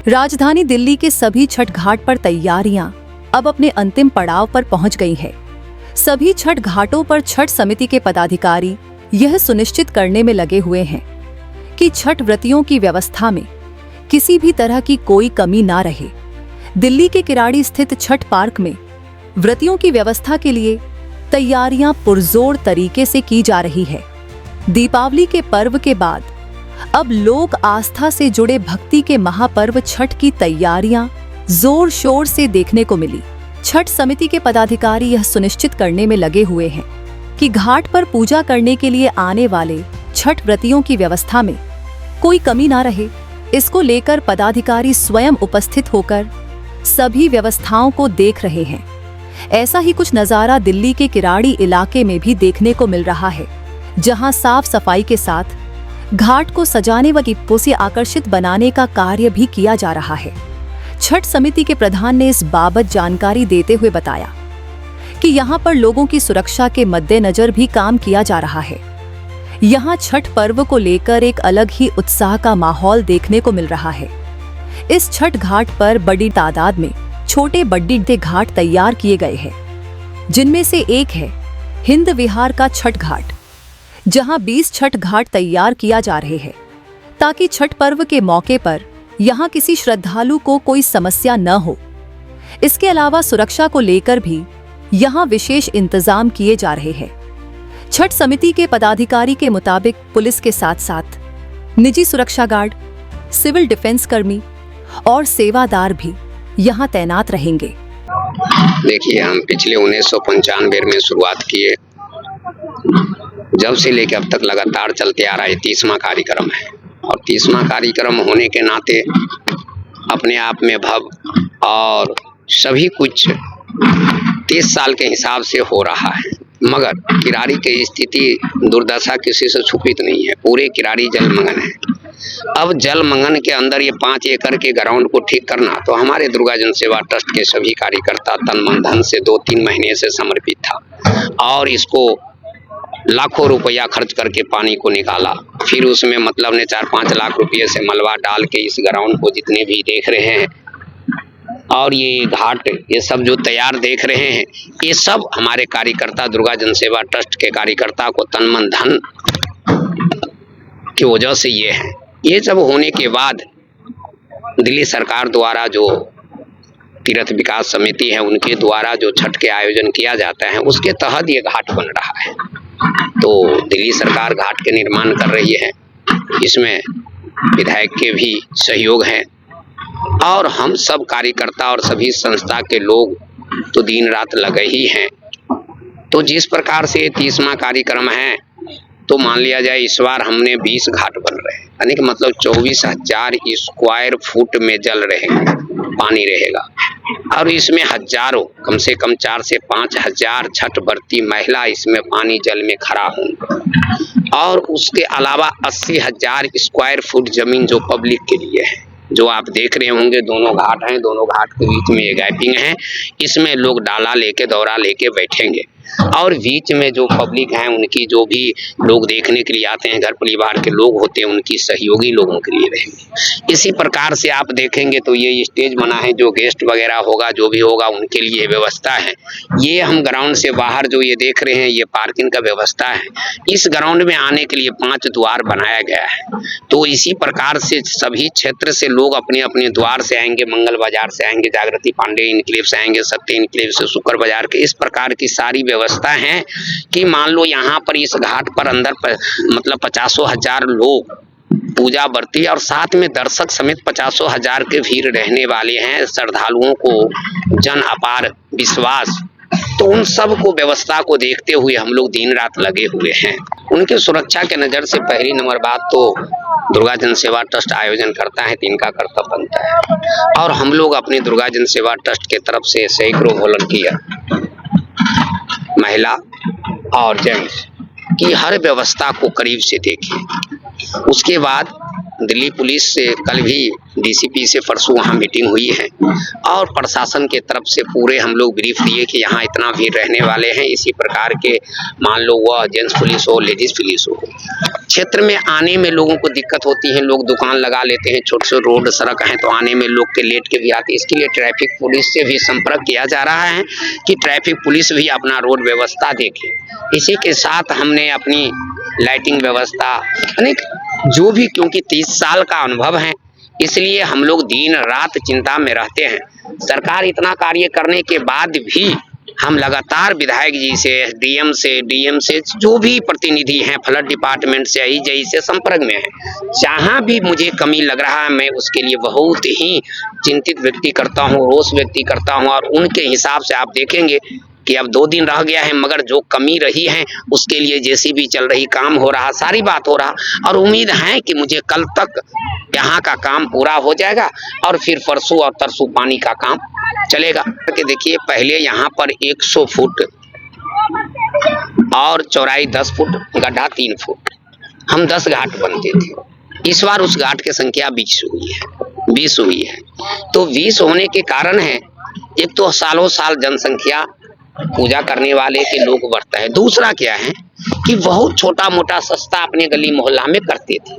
राजधानी दिल्ली के सभी छठ घाट पर तैयारियां अब अपने अंतिम पड़ाव पर पहुंच गई हैं। सभी छठ घाटों पर छठ समिति के पदाधिकारी यह सुनिश्चित करने में लगे हुए हैं कि छठ व्रतियों की व्यवस्था में किसी भी तरह की कोई कमी ना रहे। दिल्ली के किराड़ी स्थित छठ पार्क में व्रतियों की व्यवस्था के लिए तैयारियां पुरजोर तरीके से की जा रही है। दीपावली के पर्व के बाद अब लोक आस्था से जुड़े भक्ति के महापर्व छठ की तैयारियां जोर शोर से देखने को मिली। छठ समिति के पदाधिकारी यह सुनिश्चित करने में लगे हुए हैं कि घाट पर पूजा करने के लिए आने वाले छठ व्रतियों की व्यवस्था में कोई कमी ना रहे। इसको लेकर पदाधिकारी स्वयं उपस्थित होकर सभी व्यवस्थाओं को देख रहे हैं। ऐसा ही कुछ नजारा दिल्ली के किराड़ी इलाके में भी देखने को मिल रहा है, जहां साफ सफाई के साथ घाट को सजाने व दीपों से आकर्षित बनाने का कार्य भी किया जा रहा है। छठ समिति के प्रधान ने इस बाबत जानकारी देते हुए बताया कि यहां पर लोगों की सुरक्षा के मद्देनजर भी काम किया जा रहा है। यहां छठ पर्व को लेकर एक अलग ही उत्साह का माहौल देखने को मिल रहा है। इस छठ घाट पर बड़ी तादाद में छोटे बड़े घाट तैयार किए गए हैं, जिनमें से एक है हिंद विहार का छठ घाट, जहां 20 छठ घाट तैयार किया जा रहे हैं ताकि छठ पर्व के मौके पर यहां किसी श्रद्धालु को कोई समस्या न हो। इसके अलावा सुरक्षा को लेकर भी यहां विशेष इंतजाम किए जा रहे हैं। छठ समिति के पदाधिकारी के मुताबिक पुलिस के साथ साथ निजी सुरक्षा गार्ड, सिविल डिफेंस कर्मी और सेवादार भी यहाँ तैनात रहेंगे। देखिए, हम पिछले 1995 में शुरुआत किए, जब से लेकर अब तक लगातार चलते आ रहा है। 30वां कार्यक्रम है और 30वां कार्यक्रम होने के नाते अपने आप में भव और सभी कुछ 30 साल के हिसाब से हो रहा है। मगर किराड़ी की स्थिति दुर्दशा किसी से छुपित नहीं है। पूरे किराड़ी जलमग्न है। अब जलमग्न के अंदर ये 5 एकड़ के ग्राउंड को ठीक करना तो हमारे दुर्गा जन सेवा ट्रस्ट के सभी कार्यकर्ता तन मन धन से 2-3 महीने से समर्पित था और इसको लाखों रुपया खर्च करके पानी को निकाला। फिर उसमें मतलब ने 4-5 लाख रुपये से मलबा डाल के इस ग्राउंड को जितने भी देख रहे हैं और ये घाट ये सब जो तैयार देख रहे हैं, ये सब हमारे कार्यकर्ता दुर्गा जन सेवा ट्रस्ट के कार्यकर्ता को तन मन धन की वजह से ये है। ये सब होने के बाद दिल्ली सरकार द्वारा जो तीर्थ विकास समिति है उनके द्वारा जो छठ के आयोजन किया जाता है उसके तहत ये घाट बन रहा है। तो दिल्ली सरकार घाट के निर्माण कर रही है, इसमें विधायक के भी सहयोग है और हम सब कार्यकर्ता और सभी संस्था के लोग तो दिन रात लगे ही हैं। तो जिस प्रकार से 30वां कार्यक्रम है तो मान लिया जाए इस बार हमने 20 घाट बन रहे हैं, यानी कि मतलब 24,000 स्क्वायर फुट में जल रहेगा, पानी रहेगा और इसमें हजारों कम से कम 4 से 5 हजार छठ व्रती महिला इसमें पानी जल में खड़ा होंगे और उसके अलावा 80,000 स्क्वायर फुट जमीन जो पब्लिक के लिए है। जो आप देख रहे होंगे दोनों घाट हैं, दोनों घाट के बीच में ये गैपिंग है, इसमें लोग डाला लेके दौरा लेके बैठेंगे और बीच में जो पब्लिक हैं उनकी जो भी लोग देखने के लिए आते हैं, घर परिवार के लोग होते हैं, उनकी सहयोगी लोगों के लिए रहेंगे। इसी प्रकार से आप देखेंगे तो ये स्टेज बना है, जो गेस्ट वगैरह होगा जो भी होगा उनके लिए व्यवस्था है। ये हम ग्राउंड से बाहर जो ये देख रहे हैं ये पार्किंग का व्यवस्था है। इस ग्राउंड में आने के लिए 5 द्वार बनाया गया है। तो इसी प्रकार से सभी क्षेत्र से लोग अपने अपने द्वार से आएंगे, मंगल बाजार से आएंगे, जागृति पांडे इनक्लेव से आएंगे, सत्य इनक्लेव से, शुक्र बाजार के, इस प्रकार की सारी व्यवस्था है कि मान लो यहाँ पर इस घाट पर अंदर मतलब 50,000 लोग पूजा बरती और साथ में दर्शक समेत 50,000 के भीड़ रहने वाले हैं। श्रद्धालुओं को जन अपार विश्वास, तो उन सब को व्यवस्था को देखते हुए हम लोग दिन रात लगे हुए हैं। उनकी सुरक्षा के नजर से पहली नंबर बात तो दुर्गा जन सेवा ट्रस्ट आयोजन करता है तो इनका कर्तव्य बनता है और हम लोग अपने दुर्गा जन सेवा ट्रस्ट के तरफ से सैकड़ों वॉलंटियर महिला और जेंट्स की हर व्यवस्था को करीब से देखें। उसके बाद दिल्ली पुलिस से कल भी डीसीपी से परसों वहाँ मीटिंग हुई है और प्रशासन के तरफ से पूरे हम लोग ब्रीफ दिए कि यहाँ इतना भीड़ रहने वाले हैं। इसी प्रकार के मान लो वह जेंट्स पुलिस हो, लेडीज पुलिस हो, क्षेत्र में आने में लोगों को दिक्कत होती है, लोग दुकान लगा लेते हैं, छोटे छोटे रोड सड़क हैं तो आने में लोग के लेट के भी आते हैं। इसके लिए ट्रैफिक पुलिस से भी संपर्क किया जा रहा है कि ट्रैफिक पुलिस भी अपना रोड व्यवस्था देखे। इसी के साथ हमने अपनी लाइटिंग व्यवस्था जो भी, क्योंकि 30 साल का अनुभव है इसलिए हम लोग दिन रात चिंता में रहते हैं। सरकार इतना कार्य करने के बाद भी हम लगातार विधायक जी से, एसडीएम से, डीएम से, जो भी प्रतिनिधि हैं, फ्लड डिपार्टमेंट से, AIJ से संपर्क में है। जहाँ भी मुझे कमी लग रहा है मैं उसके लिए बहुत ही चिंतित व्यक्ति करता हूँ, रोष व्यक्ति करता हूँ। और उनके हिसाब से आप देखेंगे कि अब 2 दिन रह गया है, मगर जो कमी रही है उसके लिए JCB चल रही, काम हो रहा, सारी बात हो रहा। और उम्मीद है कि मुझे कल तक यहाँ का काम पूरा हो जाएगा और फिर परसों और तरसों पानी का काम चलेगा। कि देखिए पहले यहाँ पर 100 फुट और चौड़ाई 10 फुट, गड्ढा 3 फुट, हम 10 घाट बनते थे। इस बार उस घाट की संख्या 20 हुई है। तो 20 होने के कारण है, एक तो सालों साल जनसंख्या पूजा करने वाले के लोग बढ़ता है, दूसरा क्या है कि बहुत छोटा मोटा सस्ता अपने गली मोहल्ला में करते थे।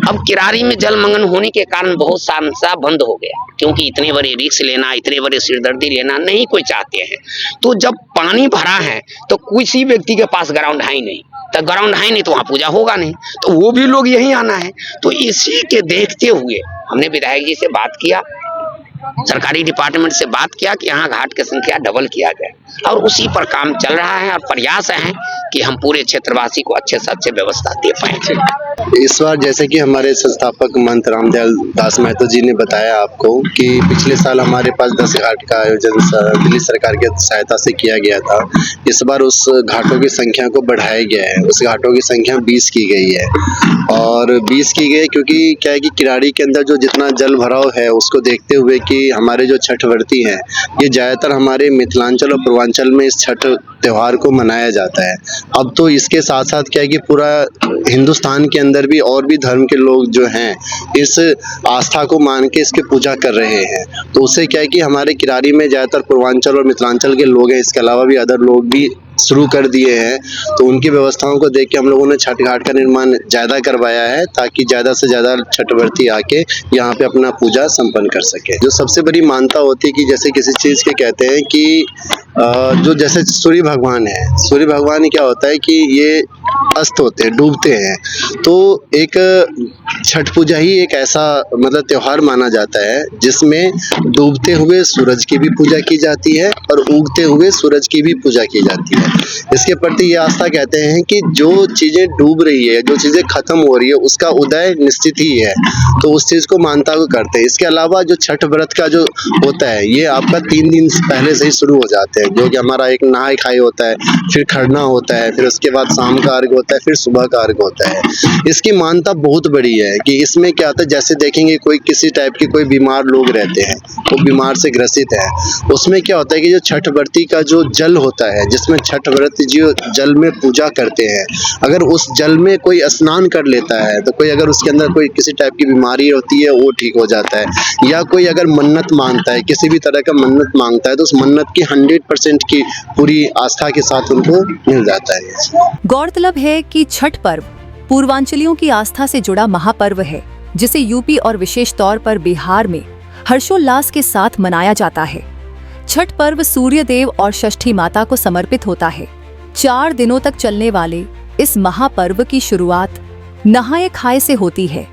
अब किरारी में जलमग्न होने के कारण बहुत सा बंद हो गया, क्योंकि इतने बड़े रिस्क लेना, इतने बड़े सिरदर्दी लेना नहीं कोई चाहते हैं। तो जब पानी भरा है तो किसी व्यक्ति के पास ग्राउंड है ही नहीं, तो ग्राउंड है नहीं तो वहाँ पूजा होगा नहीं, तो वो भी लोग यहीं आना है। तो इसी के देखते हुए हमने विधायक जी से बात किया, सरकारी डिपार्टमेंट से बात किया कि यहाँ घाट की संख्या डबल किया जाए, और उसी पर काम चल रहा है और प्रयास है कि हम पूरे क्षेत्रवासी को अच्छे से अच्छे व्यवस्था दे पाएंगे। इस बार जैसे कि हमारे संस्थापक महंत रामदयाल दास महतो जी ने बताया आपको कि पिछले साल हमारे पास 10 घाट का आयोजन दिल्ली सरकार की सहायता से किया गया था। इस बार उस घाटों की संख्या को बढ़ाया गया है, उस घाटों की संख्या 20 की गई है। और 20 की गई क्योंकि क्या है कि किरारी के अंदर जो जितना जल भराव है उसको देखते हुए कि हमारे जो छठ व्रती हैं ये ज़्यादातर हमारे मिथिलांचल और पूर्वांचल में इस छठ त्यौहार को मनाया जाता है। अब तो इसके साथ साथ क्या है कि पूरा हिंदुस्तान के अंदर भी और भी धर्म के लोग जो हैं इस आस्था को मान के इसकी पूजा कर रहे हैं। तो उससे क्या है कि हमारे किरारी में ज़्यादातर पूर्वांचल और मिथिलांचल के लोग हैं, इसके अलावा भी अदर लोग भी शुरू कर दिए हैं। तो उनकी व्यवस्थाओं को देख के हम लोगों ने छठ घाट का निर्माण ज़्यादा करवाया है, ताकि ज़्यादा से ज़्यादा छठ व्रती आके यहाँ पे अपना पूजा संपन्न कर सके। जो सबसे बड़ी मान्यता होती है कि जैसे किसी चीज़ के कहते हैं कि जो जैसे सूर्य भगवान है, सूर्य भगवान क्या होता है कि ये अस्त होते हैं, डूबते हैं। तो एक छठ पूजा ही एक ऐसा मतलब त्योहार माना जाता है जिसमें डूबते हुए सूरज की भी पूजा की जाती है और उगते हुए सूरज की भी पूजा की जाती है। इसके प्रति ये आस्था कहते हैं कि जो चीज़ें डूब रही है, जो चीज़ें खत्म हो रही है, उसका उदय निश्चित ही है, तो उस चीज़ को मान्यता को करते हैं। इसके अलावा जो छठ व्रत का जो होता है ये आपका 3 दिन पहले से ही शुरू हो जाते हैं, जो कि हमारा एक नहाय खाई होता है, फिर खरना होता है, फिर उसके बाद शाम का अर्घ होता है, फिर सुबह का अर्घ होता है। इसकी मान्यता बहुत बड़ी है कि इसमें क्या होता है, जैसे देखेंगे कोई किसी टाइप के कोई बीमार लोग रहते हैं, वो बीमार से ग्रसित है, उसमें क्या होता है कि जो छठ व्रती का जो जल होता है, जिसमें छठ व्रती जो जल में पूजा करते हैं, अगर उस जल में कोई स्नान कर लेता है तो कोई अगर उसके अंदर कोई किसी टाइप की बीमारी होती है वो ठीक हो जाता है। या कोई अगर मन्नत मांगता है, किसी भी तरह का मन्नत मांगता है, तो उस मन्नत की 100% की पूरी आस्था के साथ उनको मिल जाता है। गौरतलब है कि छठ पर्व पूर्वांचलियों की आस्था से जुड़ा महापर्व है, जिसे यूपी और विशेष तौर पर बिहार में हर्षोल्लास के साथ मनाया जाता है। छठ पर्व सूर्य देव और षष्ठी माता को समर्पित होता है। 4 दिनों तक चलने वाले इस महापर्व की शुरुआत नहाए खाए से होती है,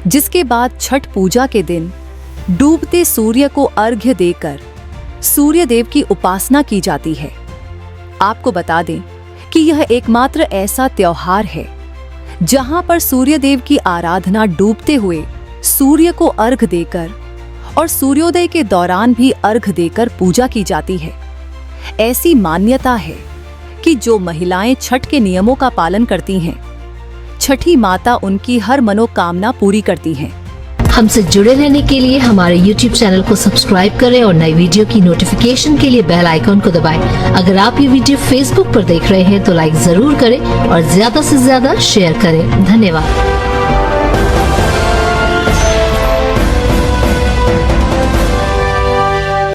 जिसके बाद छठ पूजा के दिन डूबते सूर्य को अर्घ्य देकर सूर्य देव की उपासना की जाती है। आपको बता दें कि यह एकमात्र ऐसा त्योहार है जहां पर सूर्य देव की आराधना डूबते हुए सूर्य को अर्घ देकर और सूर्योदय के दौरान भी अर्घ देकर पूजा की जाती है। ऐसी मान्यता है कि जो महिलाएं छठ के नियमों का पालन करती हैं, छठी माता उनकी हर मनोकामना पूरी करती हैं। हमसे जुड़े रहने के लिए हमारे YouTube चैनल को सब्सक्राइब करें और नई वीडियो की नोटिफिकेशन के लिए बेल आइकॉन को दबाएं। अगर आप ये वीडियो Facebook पर देख रहे हैं तो लाइक जरूर करें और ज्यादा से ज्यादा शेयर करें। धन्यवाद।